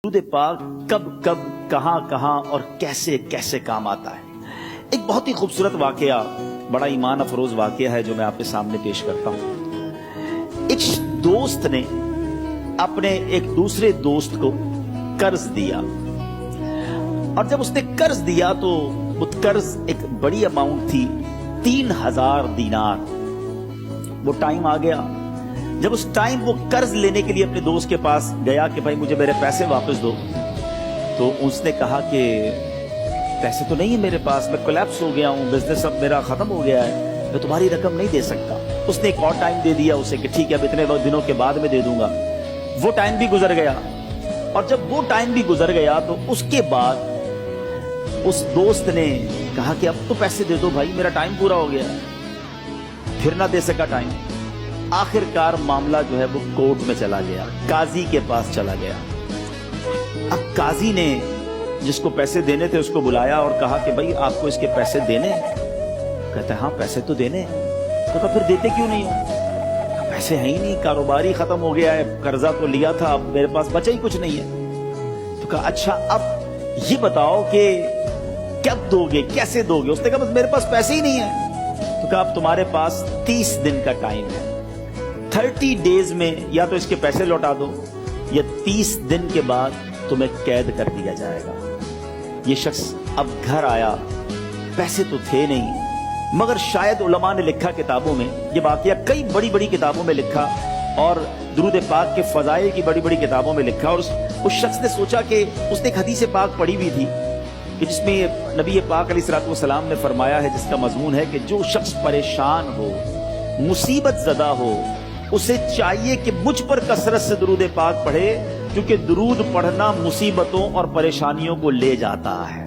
درود پاک کب کب کہاں کہاں اور کیسے کیسے کام آتا ہے۔ ایک بہت ہی خوبصورت واقعہ، بڑا ایمان افروز واقعہ ہے جو میں آپ کے سامنے پیش کرتا ہوں۔ ایک دوست نے اپنے ایک دوسرے دوست کو قرض دیا، اور جب اس نے قرض دیا تو وہ قرض ایک بڑی اماؤنٹ تھی، 3000 دینار۔ وہ ٹائم آ گیا جب اس ٹائم وہ قرض لینے کے لیے اپنے دوست کے پاس گیا کہ بھائی مجھے میرے پیسے واپس دو، تو اس نے کہا کہ پیسے تو نہیں ہے میرے پاس، میں کولیپس ہو گیا ہوں، بزنس اب میرا ختم ہو گیا ہے، میں تمہاری رقم نہیں دے سکتا۔ اس نے ایک اور ٹائم دے دیا اسے کہ ٹھیک ہے اب اتنے دنوں کے بعد میں دے دوں گا۔ وہ ٹائم بھی گزر گیا، اور جب وہ ٹائم بھی گزر گیا تو اس کے بعد اس دوست نے کہا کہ اب تو پیسے دے دو بھائی، میرا ٹائم پورا ہو گیا۔ پھر نہ دے سکا ٹائم۔ آخر کار معاملہ جو ہے وہ کورٹ میں چلا گیا، قاضی کے پاس چلا گیا۔ اب قاضی نے جس کو پیسے دینے تھے اس کو بلایا اور کہا کہ بھائی آپ کو اس کے پیسے دینے ہیں؟ کہتا ہے ہاں پیسے تو دینے ہیں۔ تو کہا پھر دیتے کیوں نہیں ہو؟ پیسے ہیں ہی نہیں، کاروبار ہی ختم ہو گیا ہے، قرضہ تو لیا تھا، اب میرے پاس بچا ہی کچھ نہیں ہے۔ تو کہا اچھا اب یہ بتاؤ کہ کب دو گے، کیسے دو گے؟ اس نے کہا بس میرے پاس پیسے ہی نہیں ہیں۔ تو کہا اب تمہارے پاس 30 دن کا ٹائم ہے، 30 ڈیز میں یا تو اس کے پیسے لوٹا دو یا 30 دن کے بعد تمہیں قید کر دیا جائے گا۔ یہ شخص اب گھر آیا، پیسے تو تھے نہیں، مگر شاید علماء نے لکھا کتابوں میں، یہ واقعہ کئی بڑی بڑی کتابوں میں لکھا اور درود پاک کے فضائل کی بڑی بڑی کتابوں میں لکھا، اور اس شخص نے سوچا کہ اس نے ایک حدیث پاک پڑھی ہوئی تھی کہ جس میں نبی پاک علیہ الصلوۃ والسلام نے فرمایا ہے، جس کا مضمون ہے کہ جو شخص پریشان ہو، مصیبت زدہ ہو، اسے چاہیے کہ مجھ پر کثرت سے درود پاک پڑھے، کیونکہ درود پڑھنا مصیبتوں اور پریشانیوں کو لے جاتا ہے۔